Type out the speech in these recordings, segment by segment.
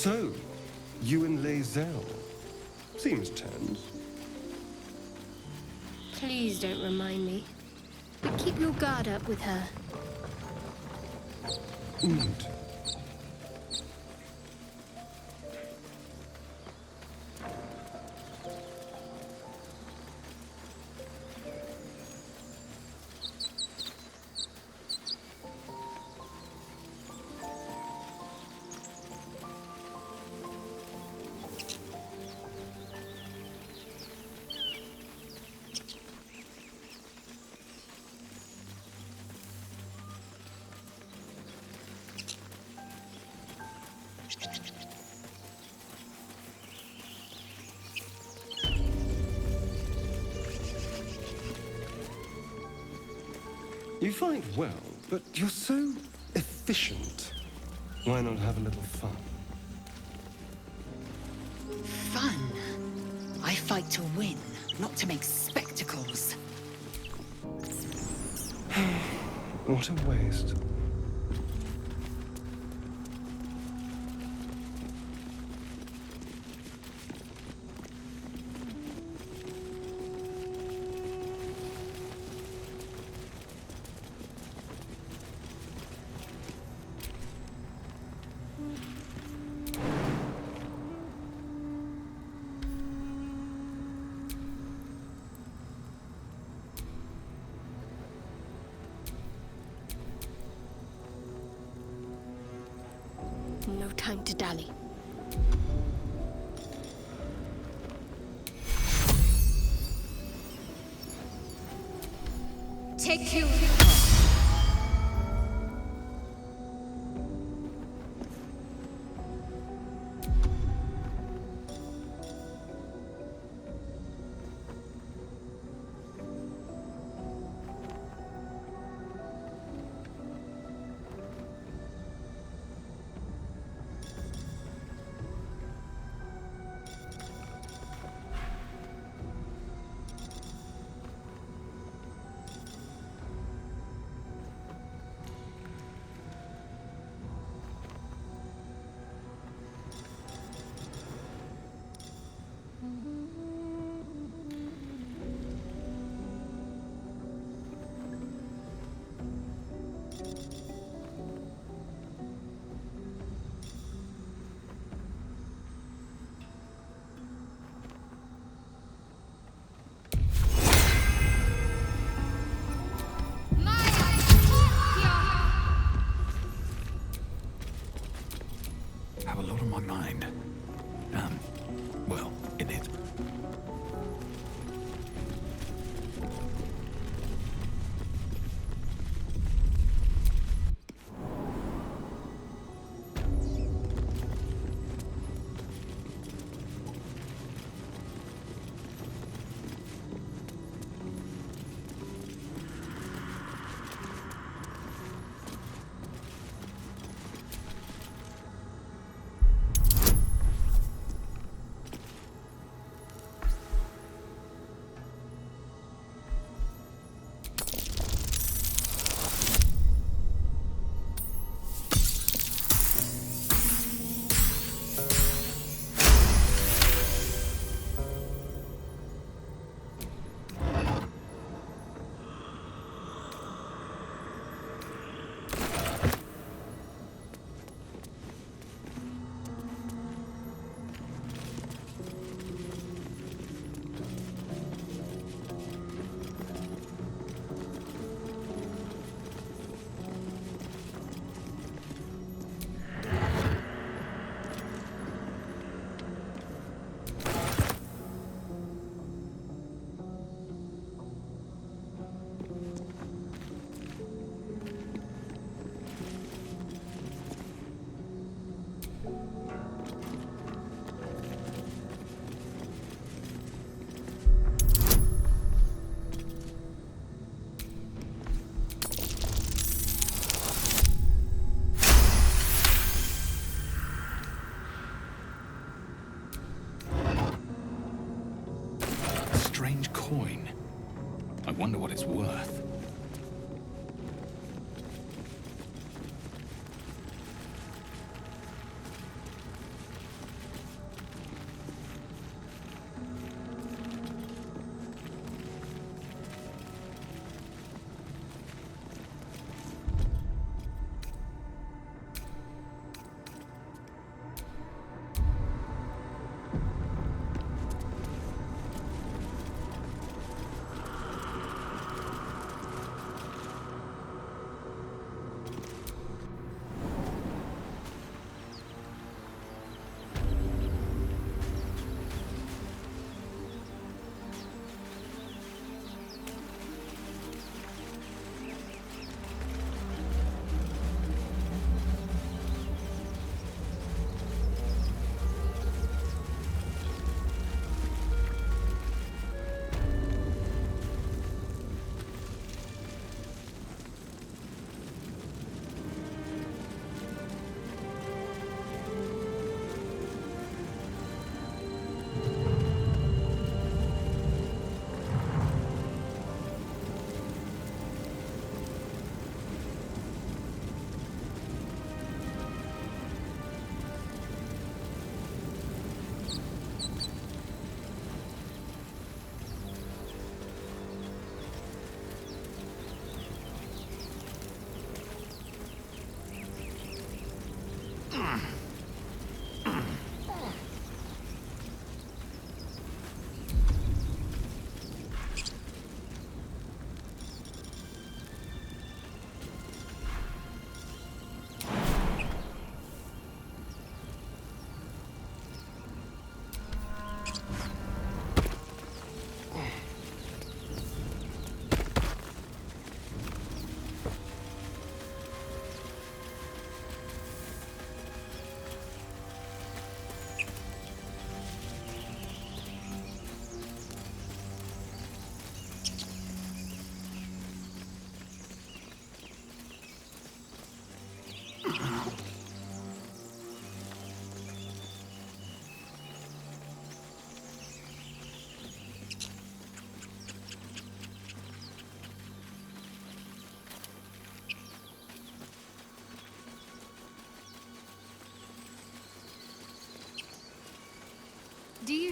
So, you and Lae'zel. Seems tense. Please don't remind me. But keep your guard up with her. Note. You fight well, but you're so efficient. Why not have a little fun? Fun? I fight to win, not to make spectacles. What a waste. No time to dally. Take you. Have a lot on my mind. Well, in it. Strange coin. I wonder what it's worth.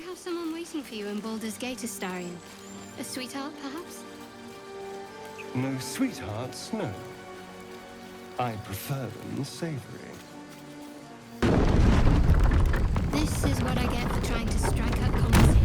have someone waiting for you in Baldur's Gate, Astarion? A sweetheart, perhaps? No sweethearts, no. I prefer them savory. This is what I get for trying to strike up conversation.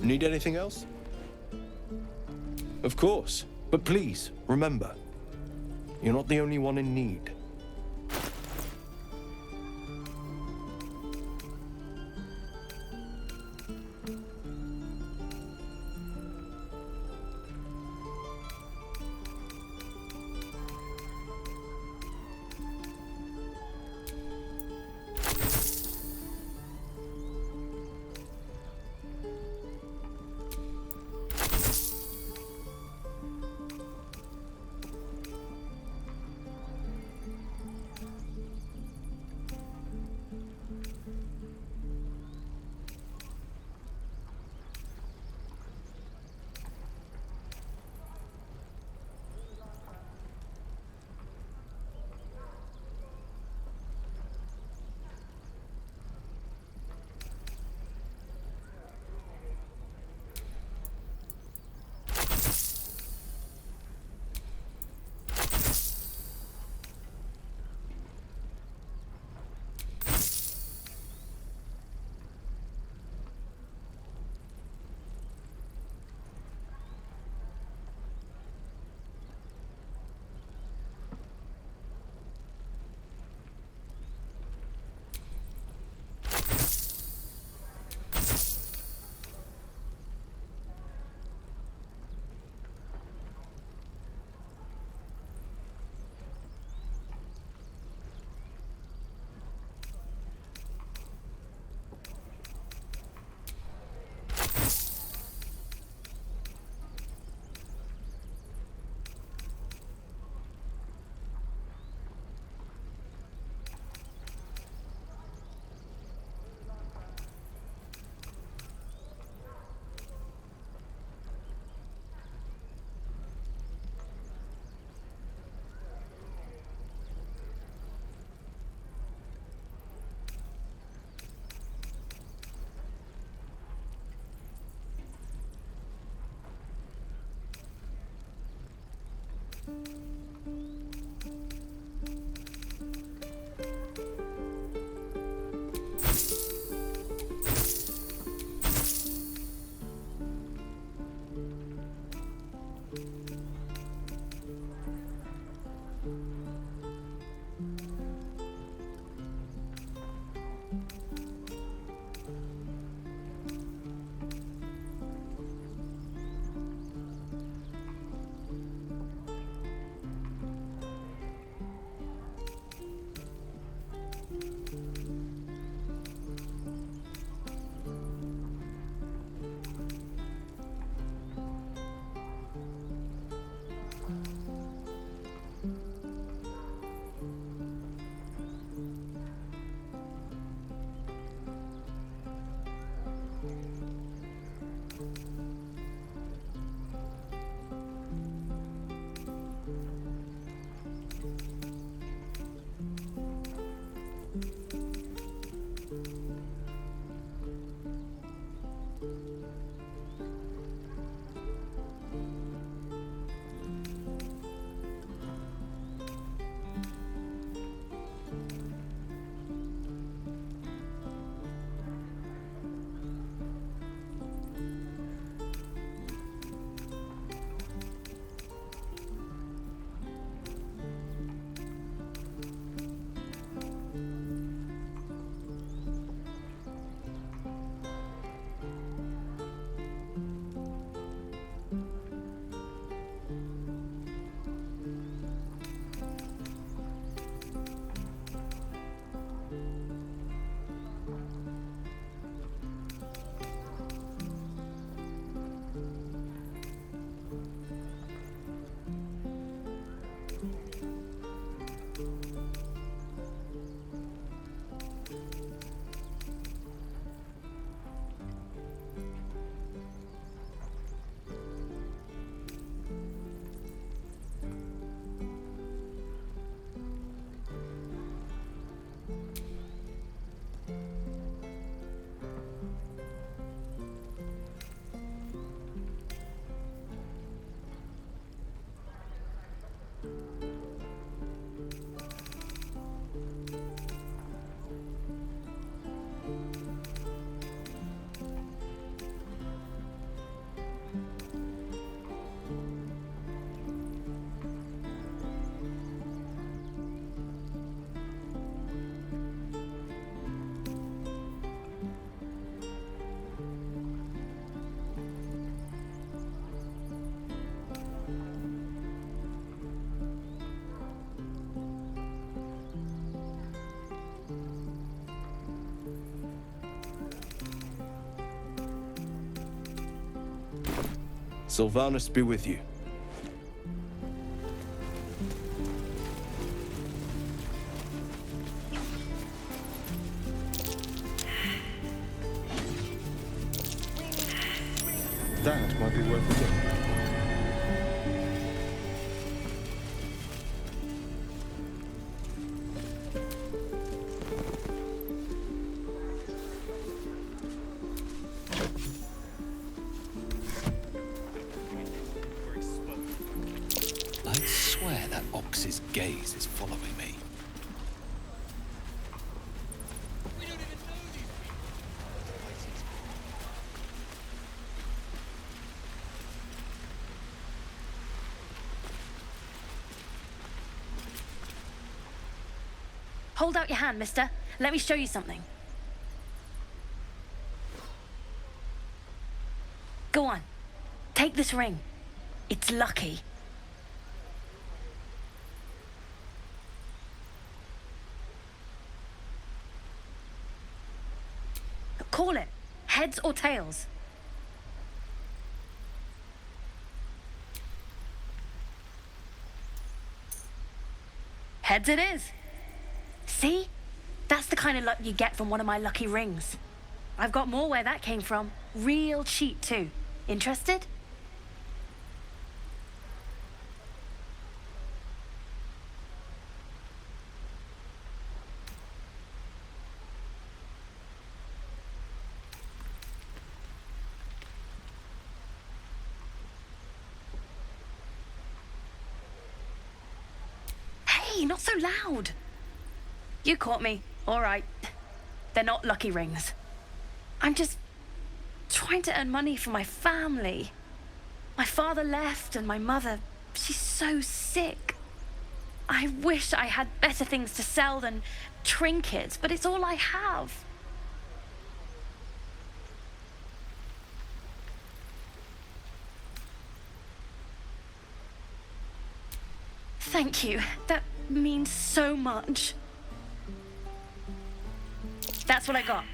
Need anything else? Of course. But please, remember, you're not the only one in need. Sylvanus be with you. That might be worth a look. I swear that ox's gaze is following me. Hold out your hand, mister. Let me show you something. Go on. Take this ring. It's lucky. Call it. Heads or tails? Heads it is. See? That's the kind of luck you get from one of my lucky rings. I've got more where that came from. Real cheap, too. Interested? not so loud. You caught me. All right. They're not lucky rings. I'm just trying to earn money for my family. My father left, and my mother, she's so sick. I wish I had better things to sell than trinkets, but it's all I have. Thank you. That means so much. That's what I got.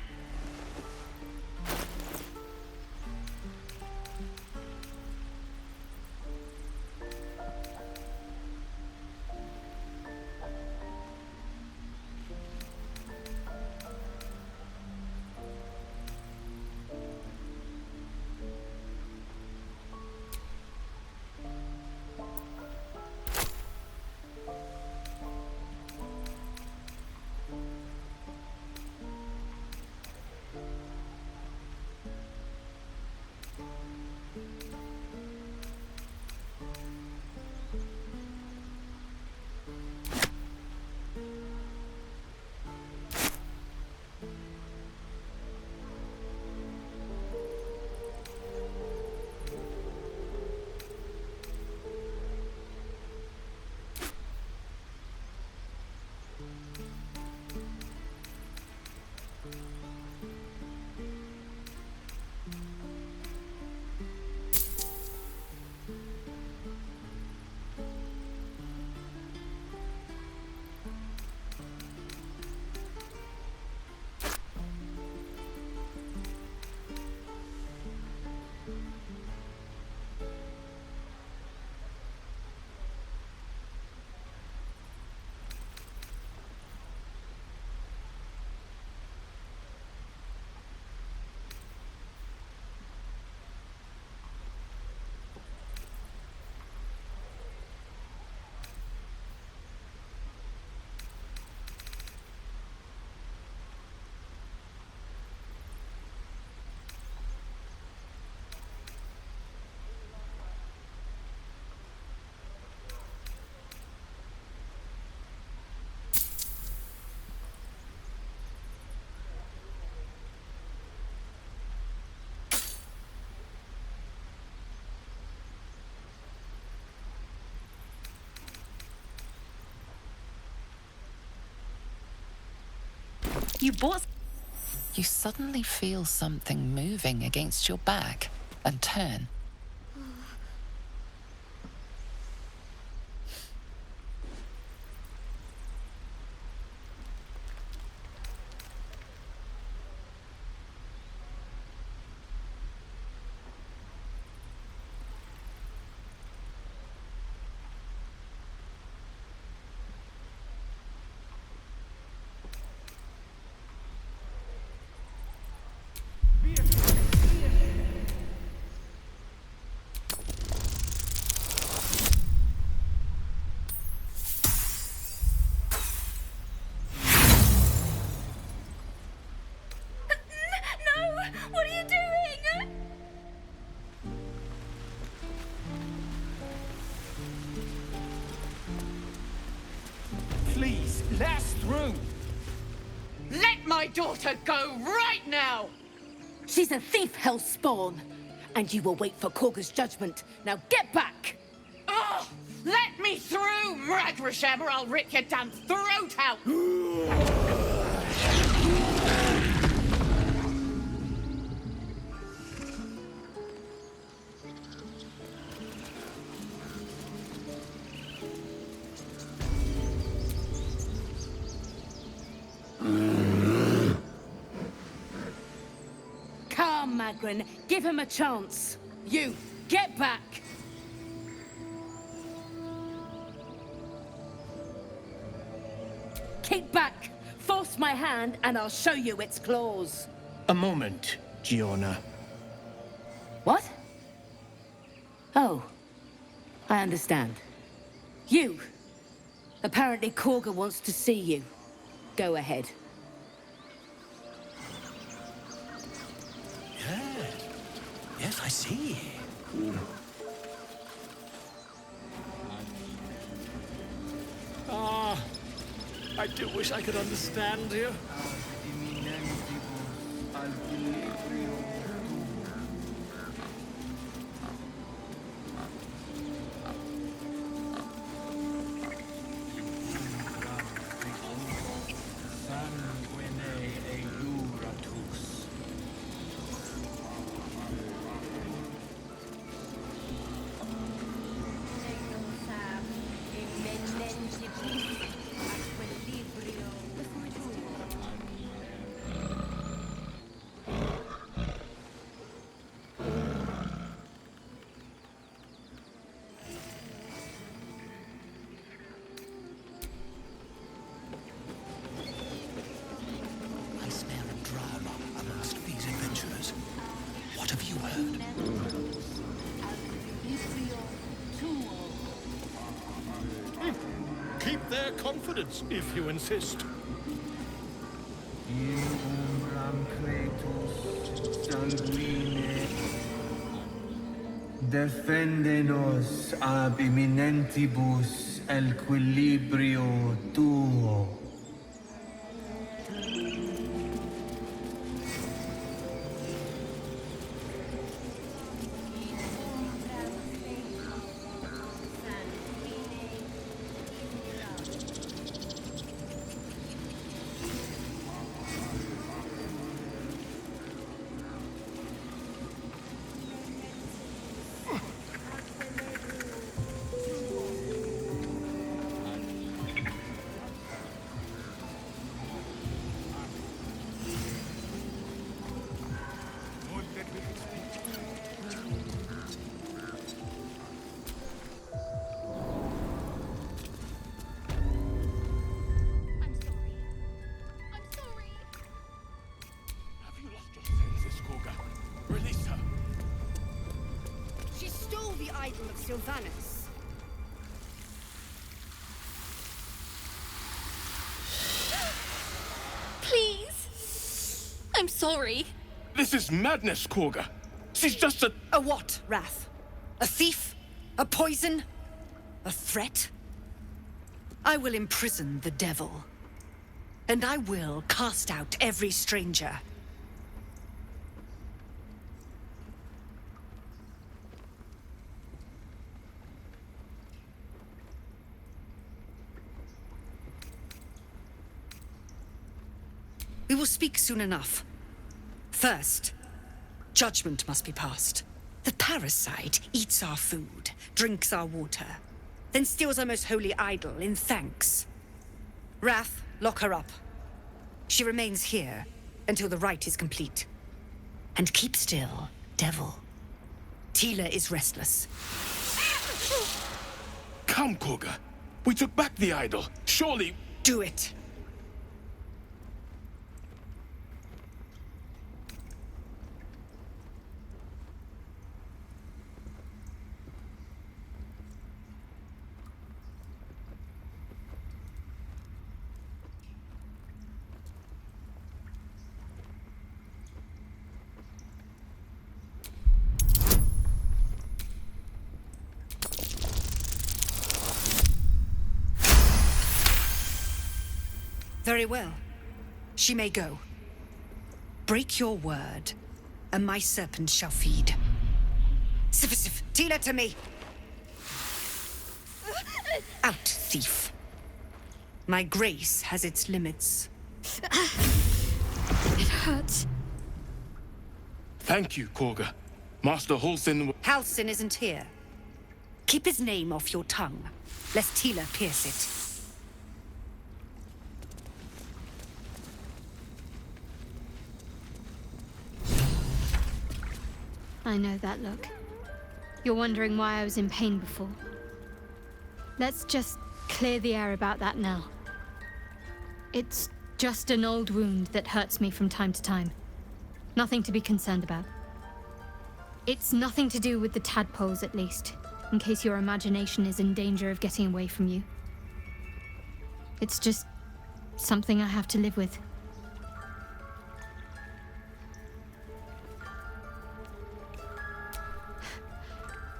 You bought... You suddenly feel something moving against your back and turn. What are you doing? Please, let us through! Let my daughter go right now! She's a thief, hellspawn, and you will wait for Korga's judgment. Now get back! Oh, let me through, Mragrasham, or I'll rip your damn throat out! Come, Magrin, give him a chance. You, get back! Keep back! Force my hand and I'll show you its claws. A moment, Giona. What? Oh, I understand. You! Apparently Korga wants to see you. Go ahead. Yes, I see. Ah, I do wish I could understand you. I smell drama amongst these adventurers. What have you heard? Keep their confidence, if you insist. Defendenos ab imminentibus equilibrio tuo. Have you lost your senses, Koga? Release her. She stole the idol of Sylvanus. Please. I'm sorry. This is madness, Koga. She's just a... A what, Wrath? A thief? A poison? A threat? I will imprison the devil. And I will cast out every stranger. We will speak soon enough. First, judgment must be passed. The parasite eats our food, drinks our water, then steals our most holy idol in thanks. Wrath, lock her up. She remains here until the rite is complete. And keep still, devil. Tila is restless. Come, Koga. We took back the idol. Surely... Do it. Very well. She may go. Break your word, and my serpent shall feed. Sif, Tila to me! Out, thief. My grace has its limits. It hurts. Thank you, Koga. Master Halsin... Halsin isn't here. Keep his name off your tongue, lest Tila pierce it. I know that look. You're wondering why I was in pain before. Let's just clear the air about that now. It's just an old wound that hurts me from time to time. Nothing to be concerned about. It's nothing to do with the tadpoles, at least, in case your imagination is in danger of getting away from you. It's just something I have to live with.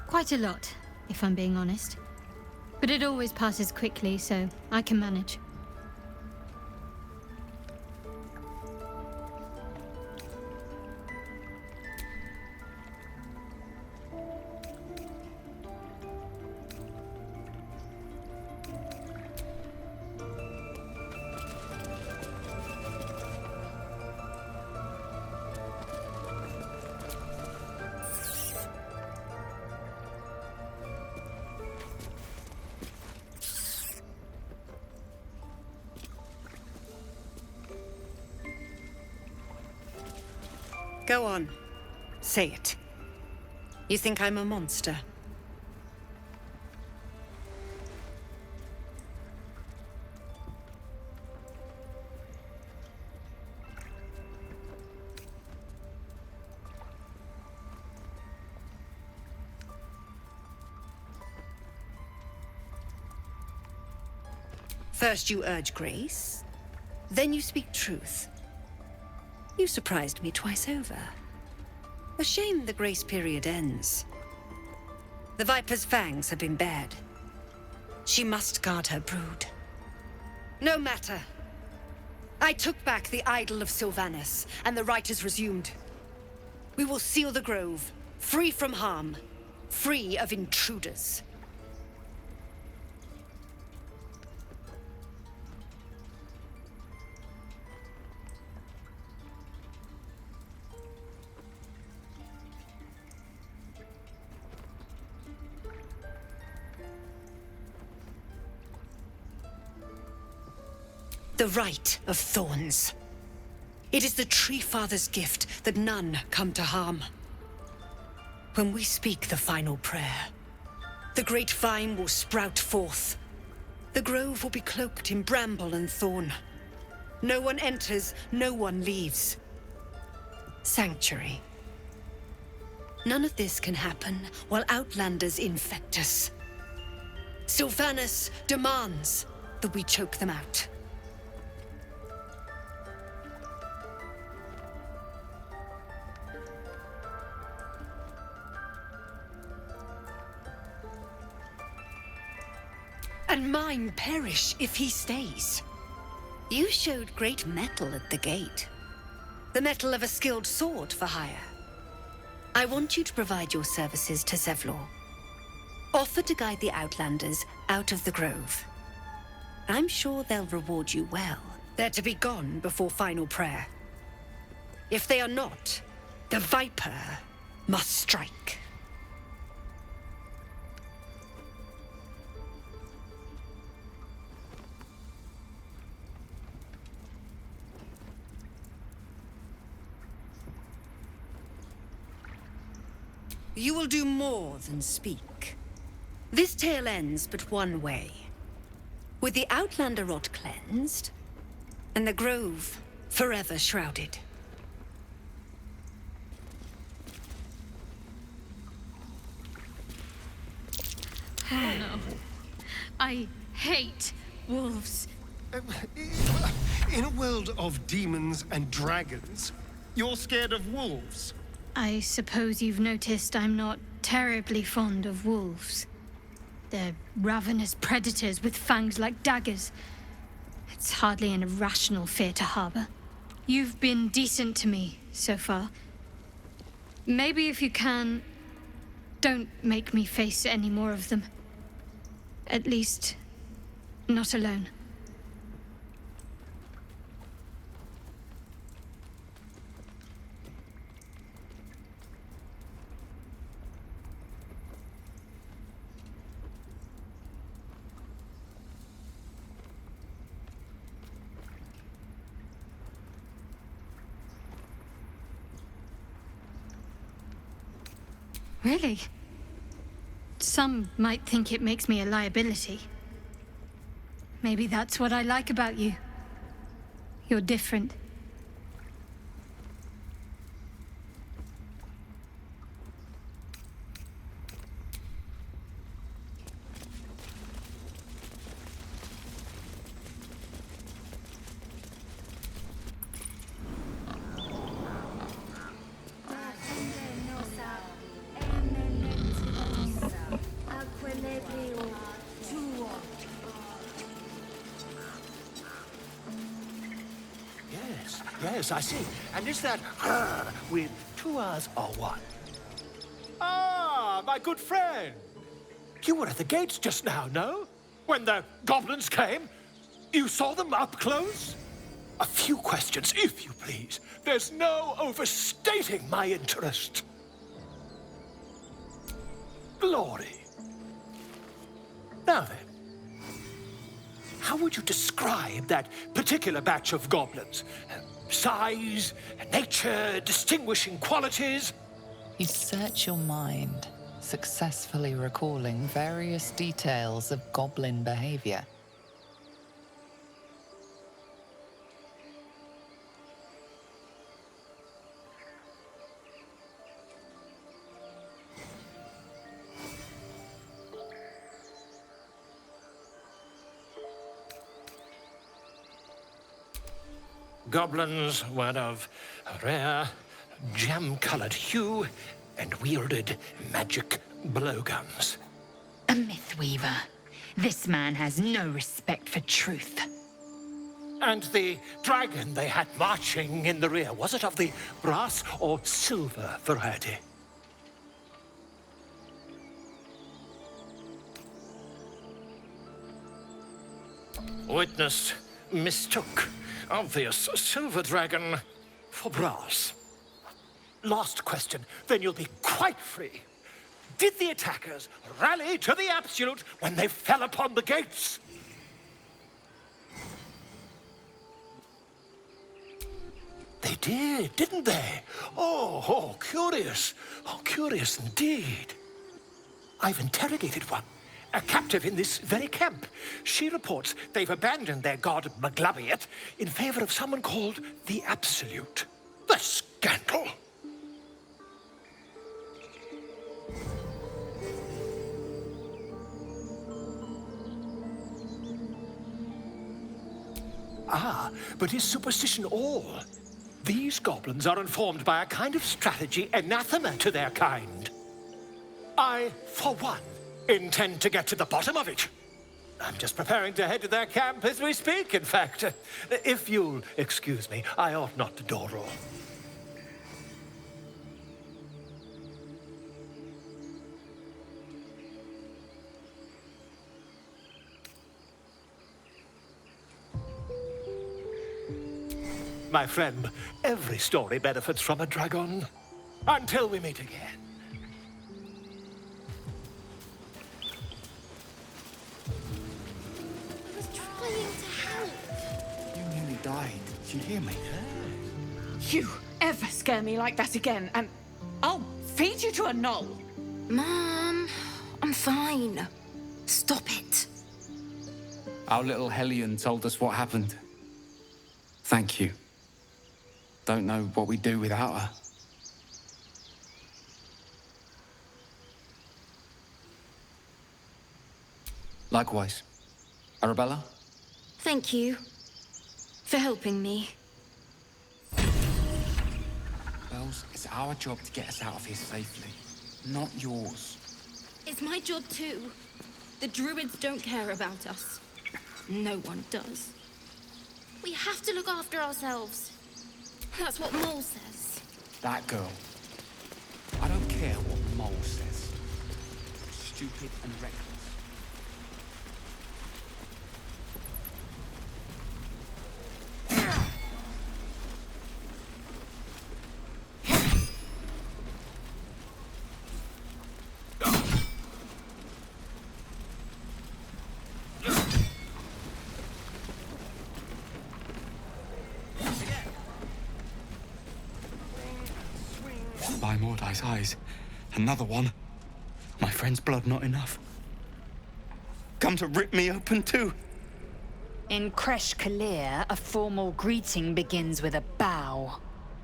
Quite a lot, if I'm being honest. But it always passes quickly, so I can manage. Go on. Say it. You think I'm a monster? First you urge grace, then you speak truth. You surprised me twice over. A shame the grace period ends. The Viper's fangs have been bared. She must guard her brood. No matter. I took back the idol of Sylvanus, and the rite is resumed. We will seal the grove, free from harm, free of intruders. The Rite of Thorns. It is the Tree Father's gift that none come to harm. When we speak the final prayer, the great vine will sprout forth. The grove will be cloaked in bramble and thorn. No one enters, no one leaves. Sanctuary. None of this can happen while Outlanders infect us. Sylvanus demands that we choke them out. And mine perish if he stays. You showed great mettle at the gate. The mettle of a skilled sword for hire. I want you to provide your services to Zevlor. Offer to guide the Outlanders out of the grove. I'm sure they'll reward you well. They're to be gone before final prayer. If they are not, the Viper must strike. You will do more than speak. This tale ends but one way. With the Outlander rot cleansed, and the grove forever shrouded. Oh no. I hate wolves. In a world of demons and dragons, you're scared of wolves? I suppose you've noticed I'm not terribly fond of wolves. They're ravenous predators with fangs like daggers. It's hardly an irrational fear to harbor. You've been decent to me so far. Maybe if you can, don't make me face any more of them. At least, not alone. Really? Some might think it makes me a liability. Maybe that's what I like about you. You're different. Yes, I see. And is that with 2 R's or 1? Ah, my good friend. You were at the gates just now, no? When the goblins came? You saw them up close? A few questions, if you please. There's no overstating my interest. Glory. Now then, how would you describe that particular batch of goblins? size, nature, distinguishing qualities. You search your mind, successfully recalling various details of goblin behavior. Goblins were of a rare, jam-colored hue and wielded magic blowguns. A mythweaver. This man has no respect for truth. And the dragon they had marching in the rear, was it of the brass or silver variety? Witness mistook obvious silver dragon for brass. Last question, then you'll be quite free. Did the attackers rally to the absolute when they fell upon the gates? They did, didn't they? Oh, curious. Oh, curious indeed. I've interrogated one, a captive in this very camp. She reports they've abandoned their god Maglabiet in favor of someone called the Absolute. The scandal! Ah, but is superstition all? These goblins are informed by a kind of strategy anathema to their kind. I, for one, intend to get to the bottom of it. I'm just preparing to head to their camp as we speak, in fact. If you'll excuse me, I ought not to door roll. My friend, every story benefits from a dragon. Until we meet again. I was trying to help. You nearly died. Did you hear me? You ever scare me like that again, and I'll feed you to a knoll. Mom, I'm fine. Stop it. Our little Hellion told us what happened. Thank you. Don't know what we'd do without her. Likewise. Arabella? Thank you for helping me. Bells, it's our job to get us out of here safely, not yours. It's my job too. The druids don't care about us. No one does. We have to look after ourselves. That's what Mole says. That girl. I don't care what Mole says. Stupid and reckless. By Mordai's eyes. Another one. My friend's blood not enough. Come to rip me open too. In Kresh Kalir, a formal greeting begins with a bow.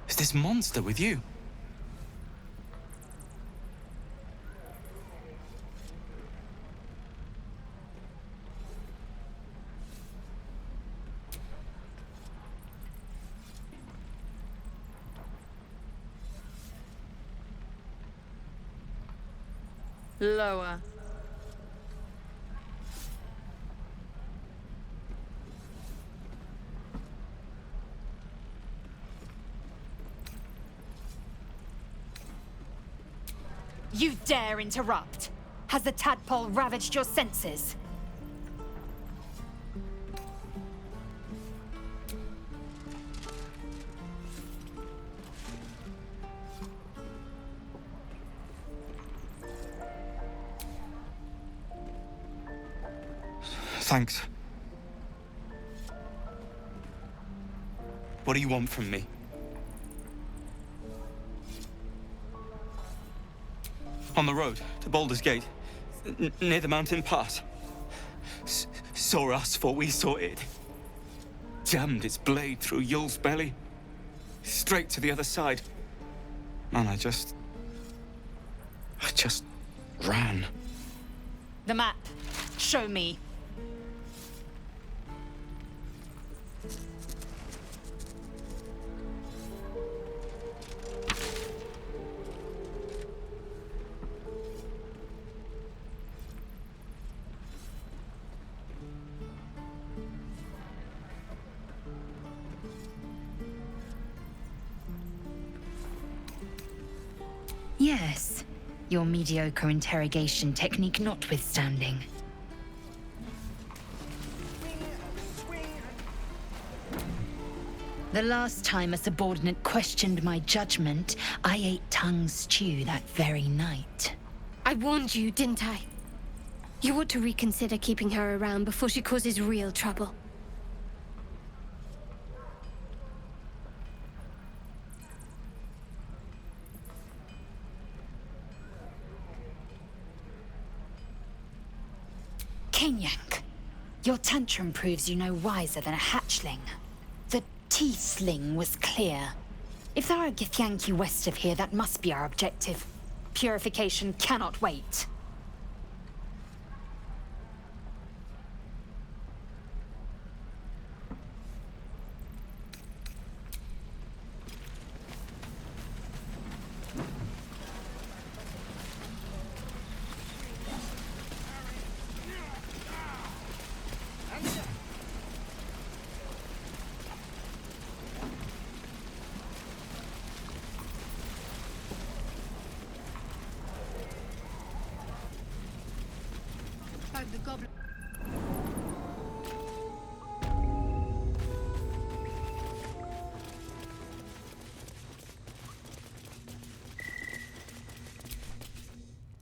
Is this monster with you? Lower. You dare interrupt? Has the tadpole ravaged your senses? Thanks. What do you want from me? On the road to Baldur's Gate, near the mountain pass. Saw us, for we saw it. Jammed its blade through Yul's belly, straight to the other side. And I just ran. The map. Show me. Yes, your mediocre interrogation technique notwithstanding. The last time a subordinate questioned my judgment, I ate tongue stew that very night. I warned you, didn't I? You ought to reconsider keeping her around before she causes real trouble. Kenyank, your tantrum proves you no wiser than a hatchling. The teeth sling was clear. If there are Githyanki west of here, that must be our objective. Purification cannot wait. The goblin.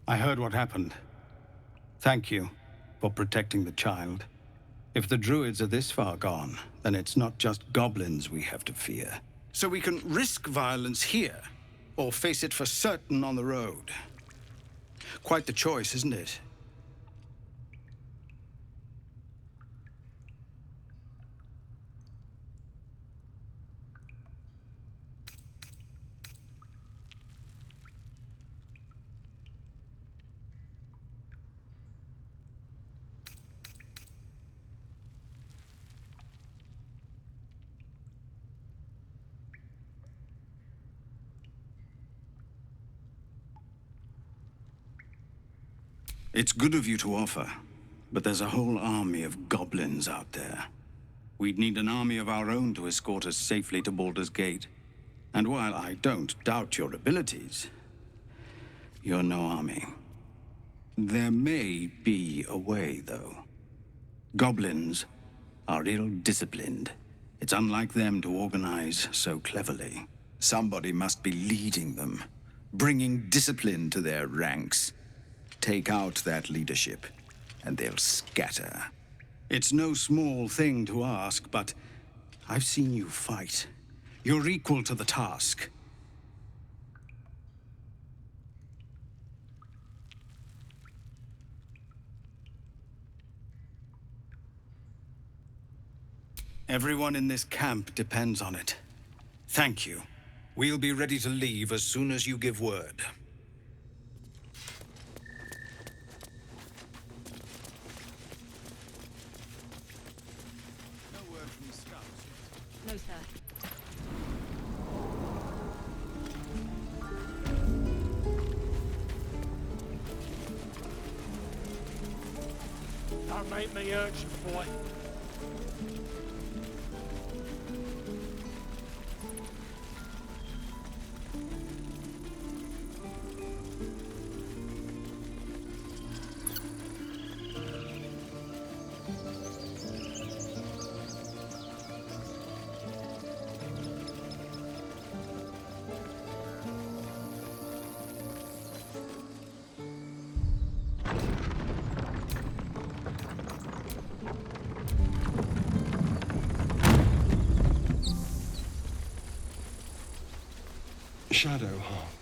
I heard what happened. Thank you for protecting the child. If the druids are this far gone, then it's not just goblins we have to fear. So we can risk violence here, or face it for certain on the road. Quite the choice, isn't it? It's good of you to offer, but there's a whole army of goblins out there. We'd need an army of our own to escort us safely to Baldur's Gate. And while I don't doubt your abilities, you're no army. There may be a way, though. Goblins are ill-disciplined. It's unlike them to organize so cleverly. Somebody must be leading them, bringing discipline to their ranks. Take out that leadership, and they'll scatter. It's no small thing to ask, but I've seen you fight. You're equal to the task. Everyone in this camp depends on it. Thank you. We'll be ready to leave as soon as you give word. No, sir. Don't make me hurt you, boy. Shadow Harp.